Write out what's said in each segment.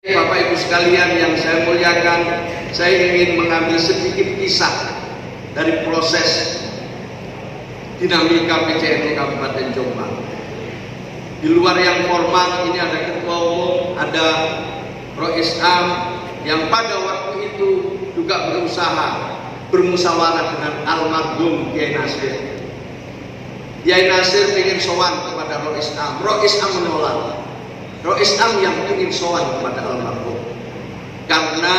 Bapak Ibu sekalian yang saya muliakan, saya ingin mengambil sedikit kisah dari proses dinamika PCNU Kabupaten Jombang. Di luar yang formal, ini ada ketua umum, ada Rois Am yang pada waktu itu juga berusaha bermusyawarah dengan almarhum Kiai Nasir. Kiai Nasir ingin sowan kepada Rois Am menolak. Rois Am yang ingin sowan kepada almarhum, karena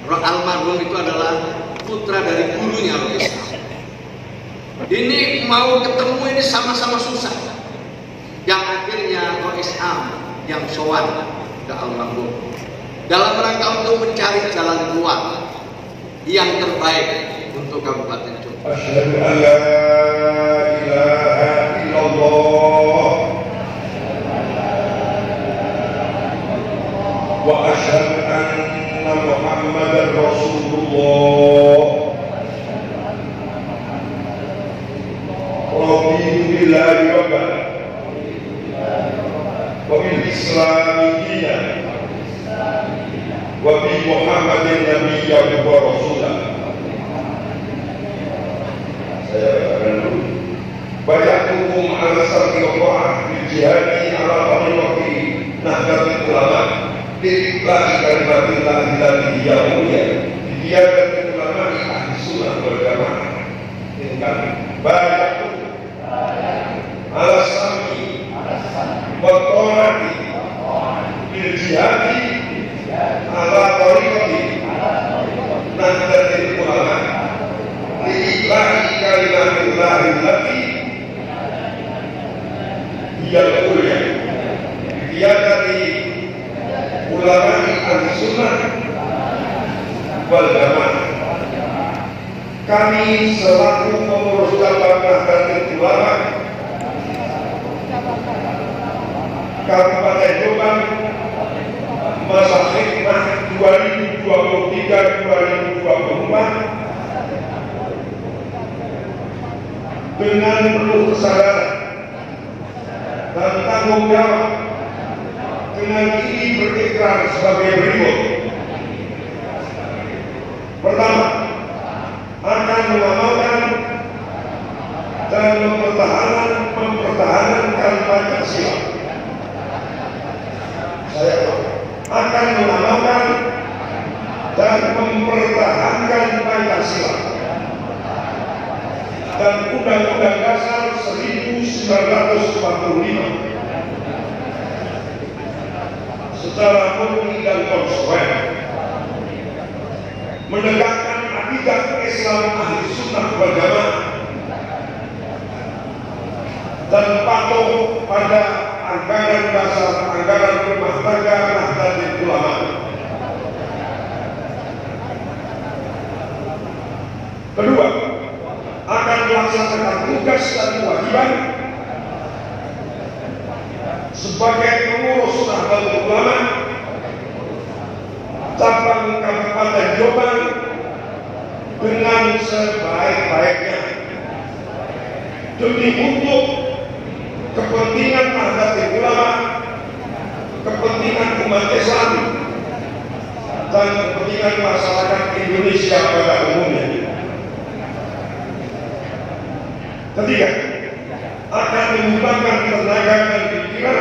almarhum itu adalah putra dari gurunya Rois Am. Ini mau ketemu ini sama-sama susah. Yang akhirnya Rois Am yang sowan ke almarhum dalam rangka untuk mencari jalan keluar yang terbaik untuk Kabupaten Jombang. Asyhadu an la ilaha illallah wa asyhadu anna Muhammadar Rasulullah. Raditu billahi rabban wa bil islami dinan wa bi Muhammadin nabiyyan wa rasulah. Saya bacakan dulu. Bayatukum ala sarki wa'ah bil jihadi ala tariqati nahdlatul ulama lillahi kalimatillah allati hiya ulya biqiyadatil ulama ahli sunnah wal jamaah. Tinggal bayatukum ala sarki wa ta'ati bil jihadi ala tariqati nahdlatul ulama lillahi kalimatillah allati hiya ulya biqiyadati ulama ahli sunnah wal jamaah. Kami selaku pengurus cabang Nahdlatul Ulama Kabupaten Jombang masa khidmah 2023-2024 dengan penuh kesadaran dan tanggung jawab. Dengan ini berikrar sebagai berikut. Pertama, akan mengamalkan dan mempertahankan Pancasila. Saya akan mengamalkan dan mempertahankan Pancasila dan Undang-Undang Dasar 1945 secara murni dan konsekuen, menegakkan akidah Islam ahli sunnah wal jamaah dan patuh pada anggaran dasar anggaran rumah tangga Nahdlatul Ulama. Kedua, akan melaksanakan tugas dan kewajiban sebagai pengurus Nahdlatul Ulama cabang Kabupaten Jombang dengan sebaik-baiknya demi untuk kepentingan Nahdlatul Ulama, kepentingan umat Islam dan kepentingan masyarakat Indonesia pada umumnya. Ketiga, akan menyumbangkan tenaga dan pikiran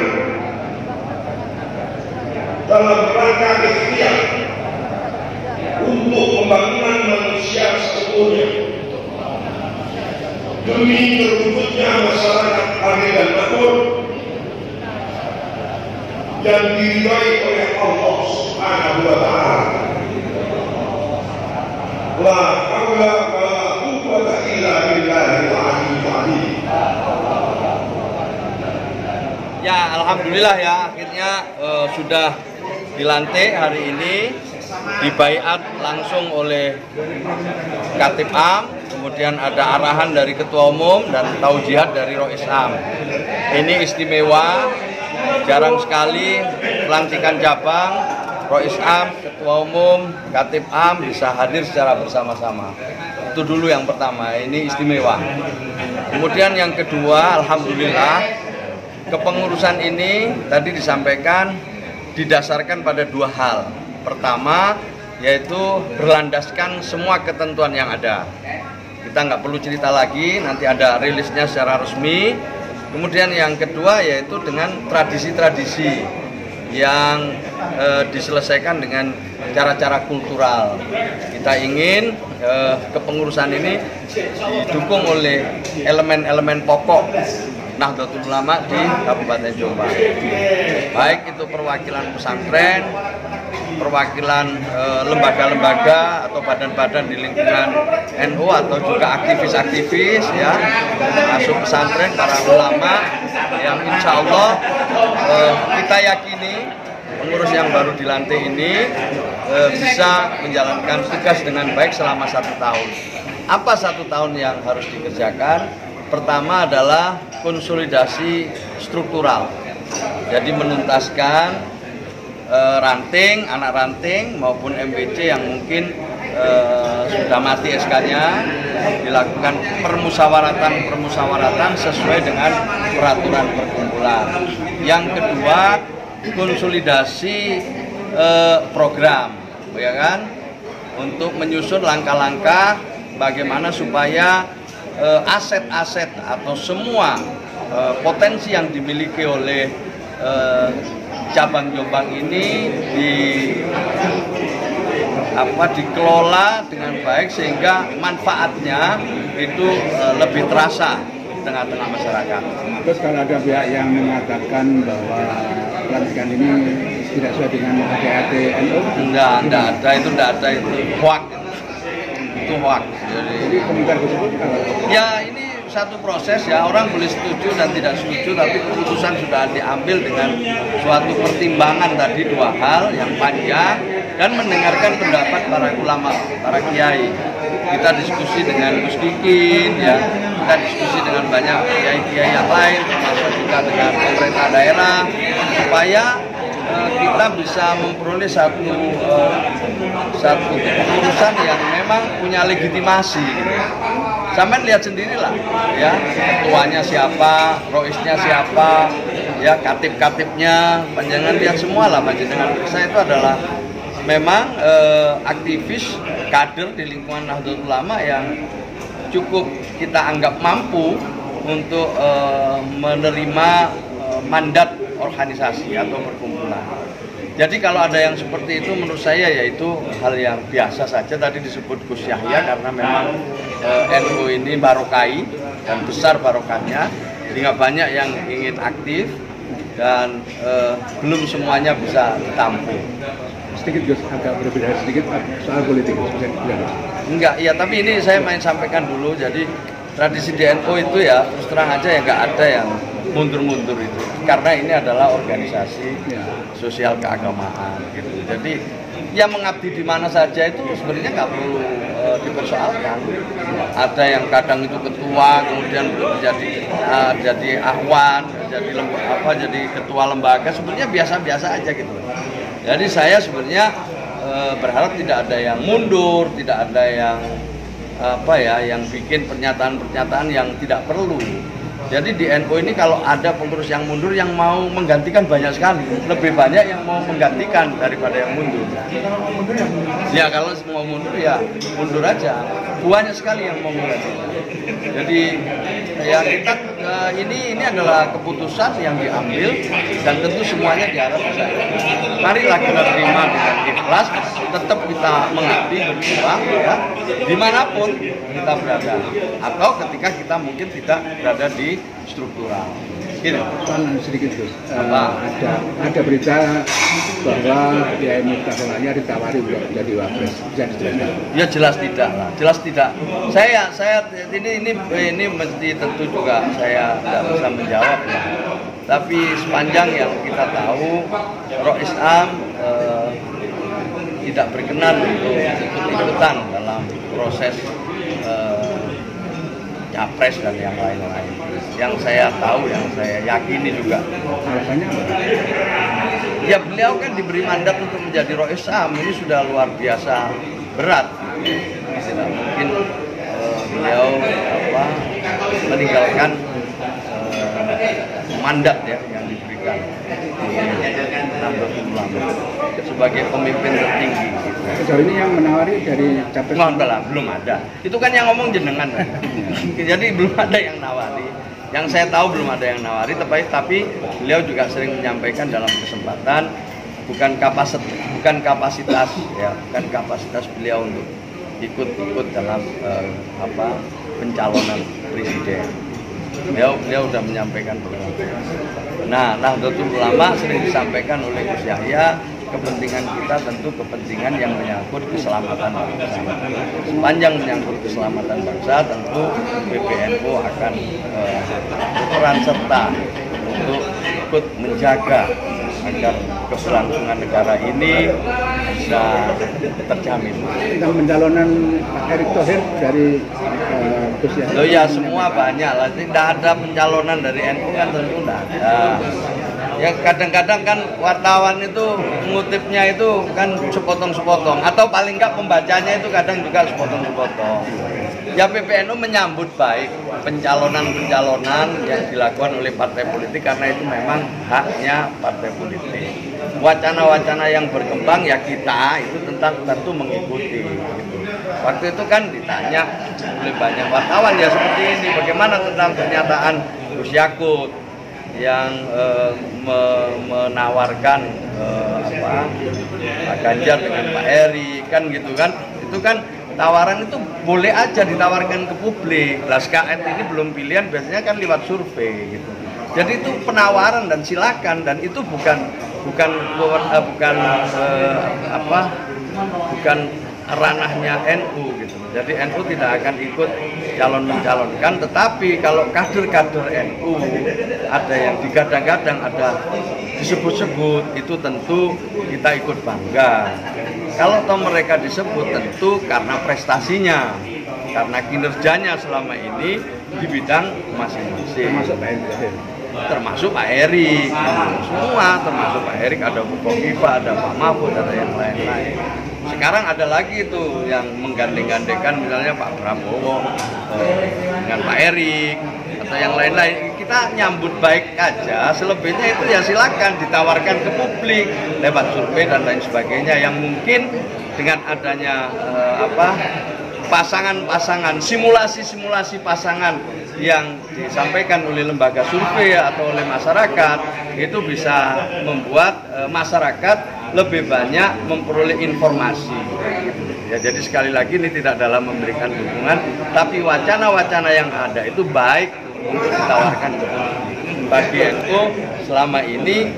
dalam rangka ikhtiar untuk pembangunan manusia seutuhnya demi terwujudnya masyarakat adil dan makmur yang diridhai oleh Allah Subhanahu wa Ta'ala. La haula wa la quwwata illa billahil aliyyil azim. Ya, alhamdulillah ya, akhirnya sudah dilantik hari ini, dibaiat langsung oleh Katib Am, kemudian ada arahan dari Ketua Umum dan taujihat dari Rois Am. Ini istimewa, jarang sekali pelantikan cabang, Rois Am, Ketua Umum, Katib Am bisa hadir secara bersama-sama. Itu dulu yang pertama, ini istimewa. Kemudian yang kedua, alhamdulillah, kepengurusan ini tadi disampaikan didasarkan pada dua hal. Pertama, yaitu berlandaskan semua ketentuan yang ada. Kita nggak perlu cerita lagi, nanti ada rilisnya secara resmi. Kemudian yang kedua yaitu dengan tradisi-tradisi yang diselesaikan dengan cara-cara kultural. Kita ingin kepengurusan ini didukung oleh elemen-elemen pokok Nahdlatul Ulama di Kabupaten Jombang. Baik itu perwakilan pesantren, perwakilan lembaga-lembaga atau badan-badan di lingkungan NU atau juga aktivis-aktivis ya, masuk pesantren, para ulama yang insya Allah kita yakini pengurus yang baru dilantik ini bisa menjalankan tugas dengan baik selama 1 tahun. Apa 1 tahun yang harus dikerjakan? Pertama adalah konsolidasi struktural. Jadi menuntaskan ranting, anak ranting maupun MBC yang mungkin sudah mati SK-nya, dilakukan permusawaratan sesuai dengan peraturan perkumpulan. Yang kedua, konsolidasi program, ya kan, untuk menyusun langkah-langkah bagaimana supaya aset-aset atau semua potensi yang dimiliki oleh cabang Jombang ini dikelola dengan baik sehingga manfaatnya itu lebih terasa di tengah-tengah masyarakat. Terus kalau ada pihak yang mengatakan bahwa pelantikan ini tidak sesuai dengan ADART NU? Enggak ada itu hoax. Itu hoax. Jadi komentar tersebut ya ini satu proses ya, orang boleh setuju dan tidak setuju, tapi keputusan sudah diambil dengan suatu pertimbangan tadi dua hal yang panjang dan mendengarkan pendapat para ulama, para kiai. Kita diskusi dengan Gus Kikin ya, kita diskusi dengan banyak kiai-kiai yang lain, termasuk juga dengan pemerintah daerah, supaya kita bisa memperoleh satu keputusan yang memang punya legitimasi. Sampai lihat sendirilah, ya, ketuanya siapa, roisnya siapa, ya, katib-katibnya, panjangan lihat semua lah, panjangan periksa itu adalah memang aktivis kader di lingkungan Nahdlatul Ulama yang cukup kita anggap mampu untuk menerima mandat organisasi atau perkumpulan. Jadi kalau ada yang seperti itu menurut saya yaitu hal yang biasa saja. Tadi disebut Gus Yahya karena memang NU ini barokai dan besar barokahnya, sehingga banyak yang ingin aktif dan belum semuanya bisa ditampung. Sedikit Gus, agak berbeda sedikit soal politik. Enggak, ya tapi ini saya main sampaikan dulu. Jadi tradisi di NU itu ya terus terang aja ya nggak ada yang mundur-mundur itu, karena ini adalah organisasi sosial keagamaan gitu. Jadi yang mengabdi di mana saja itu sebenarnya nggak perlu dipersoalkan. Ada yang kadang itu ketua kemudian jadi ahwan, jadi ketua lembaga, sebenarnya biasa-biasa aja gitu. Jadi saya sebenarnya berharap tidak ada yang mundur, tidak ada yang yang bikin pernyataan-pernyataan yang tidak perlu. Jadi di NU ini kalau ada pengurus yang mundur yang mau menggantikan banyak sekali, lebih banyak yang mau menggantikan daripada yang mundur. Ya kalau semua mundur ya mundur aja, banyak sekali yang mau menggantikan. Jadi ya kita ini adalah keputusan yang diambil dan tentu semuanya diharap bisa. Marilah kita terima dengan ikhlas, tetap kita mengabdi berjuang ya dimanapun kita berada, atau ketika kita mungkin tidak berada di struktural. Gitu. Sedikit Gus, ada berita bahwa Kiai Miftahullah ditawari untuk jadi wapres, bisa dijelaskan? Ya jelas tidak lah, jelas tidak. Saya ini mesti tentu juga saya tidak bisa menjawab ya. Tapi sepanjang yang kita tahu, Rois Am tidak berkenan untuk ikut-ikutan dalam proses capres dan yang lain-lain. Yang saya tahu, yang saya yakini juga. Alasannya apa? Ya beliau kan diberi mandat untuk menjadi Rois Am, ini sudah luar biasa berat. Tidak mungkin beliau meninggalkan mandat ya yang diberikan. Nahdlatul Ulama sebagai pemimpin tertinggi. Sejauh ini yang menawari dari capres Belum ada. Itu kan yang ngomong jenengan. Jadi belum ada yang nawari. Yang saya tahu belum ada yang nawari, tapi beliau juga sering menyampaikan dalam kesempatan bukan kapasitas beliau untuk ikut dalam pencalonan presiden. Beliau sudah menyampaikan beberapa. Nah, Nahdlatul Ulama sering disampaikan oleh Gus Yahya, kepentingan kita tentu kepentingan yang menyangkut keselamatan bangsa. Sepanjang menyangkut keselamatan bangsa, tentu PBNU akan berperan serta untuk ikut menjaga agar keberlangsungan negara ini bisa terjamin. Tentang pencalonan Pak Erick Thohir dari Gus Yahya. Loh ya, semua banyak lah. Tidak ada pencalonan dari NU kan tentu tidak ada. Ya kadang-kadang kan wartawan itu mengutipnya itu kan sepotong-sepotong, atau paling enggak pembacanya itu kadang juga sepotong-sepotong. Ya PBNU menyambut baik pencalonan yang dilakukan oleh partai politik karena itu memang haknya partai politik. Wacana-wacana yang berkembang ya kita itu tentu mengikuti. Gitu. Waktu itu kan ditanya oleh banyak wartawan ya seperti ini, bagaimana tentang pernyataan Gus Yakut yang menawarkan Pak Ganjar dengan Pak Eri kan gitu kan. Itu kan tawaran itu boleh aja ditawarkan ke publik. Lah SKN ini belum pilihan, biasanya kan lewat survei gitu. Jadi itu penawaran dan silakan, dan itu bukan ranahnya NU gitu. Jadi NU tidak akan ikut mencalonkan, tetapi kalau kader-kader NU ada yang digadang-gadang, ada disebut-sebut, itu tentu kita ikut bangga. Kalau toh mereka disebut tentu karena prestasinya, karena kinerjanya selama ini di bidang masing-masing. Termasuk Pak Erik, semua termasuk Pak Erik, ada Bu Kofifa, ada Pak Mahfud, ada yang lain-lain. Sekarang ada lagi itu yang menggandeng-gandengkan misalnya Pak Prabowo dengan Pak Erik atau yang lain-lain. Kita nyambut baik aja, selebihnya itu ya silakan ditawarkan ke publik lewat survei dan lain sebagainya, yang mungkin dengan adanya pasangan-pasangan, simulasi-simulasi pasangan yang disampaikan oleh lembaga survei atau oleh masyarakat, itu bisa membuat masyarakat lebih banyak memperoleh informasi. Ya, jadi sekali lagi ini tidak dalam memberikan dukungan, tapi wacana-wacana yang ada itu baik untuk ditawarkan ke publik. Bagi NU selama ini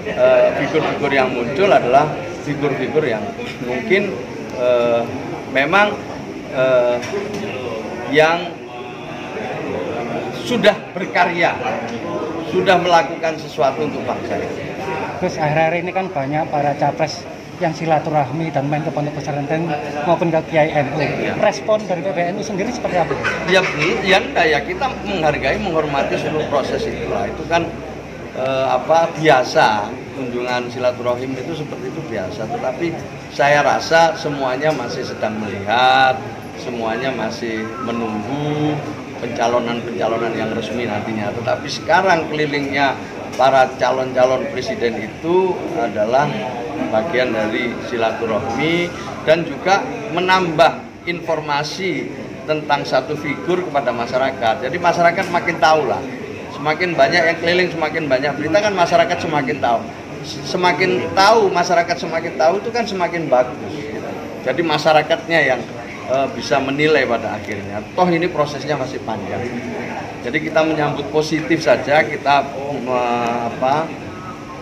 figur-figur yang muncul adalah figur-figur yang mungkin memang yang sudah berkarya, sudah melakukan sesuatu untuk bangsa. Terus akhir-akhir ini kan banyak para capres yang silaturahmi dan main ke pondok pesantren maupun ke Kiai NU. Respon dari PBNU sendiri seperti apa? Ya kita menghargai, menghormati seluruh proses itulah. Itu kan biasa, kunjungan silaturahim itu seperti itu biasa. Tetapi saya rasa semuanya masih sedang melihat, semuanya masih menunggu pencalonan yang resmi nantinya. Tetapi sekarang kelilingnya para calon-calon presiden itu adalah bagian dari silaturahmi dan juga menambah informasi tentang satu figur kepada masyarakat. Jadi masyarakat makin tahu lah. Semakin banyak yang keliling, semakin banyak berita kan masyarakat semakin tahu. Semakin tahu, masyarakat semakin tahu itu kan semakin bagus. Jadi masyarakatnya yang bisa menilai pada akhirnya. Toh ini prosesnya masih panjang. Jadi kita menyambut positif saja, kita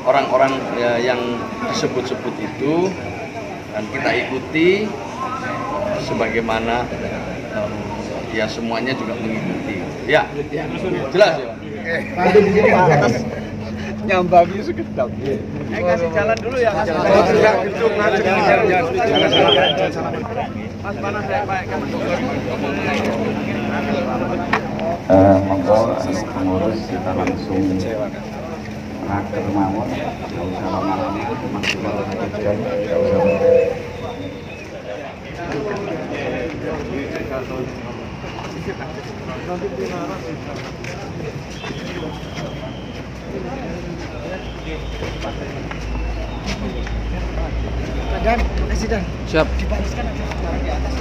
orang-orang yang disebut-sebut itu dan kita ikuti sebagaimana ya semuanya juga mengikuti. Ya, jelas ya. Nyambangi sekedap. Kasih jalan dulu ya. Mas panas saya Pak. Monggo pengurus kita langsung raker mawon. Enggak usah lama-lama, maksimal 1 jam. Enggak usah. Dan, makasih Dan. Siap. Dibariskan aja di atas.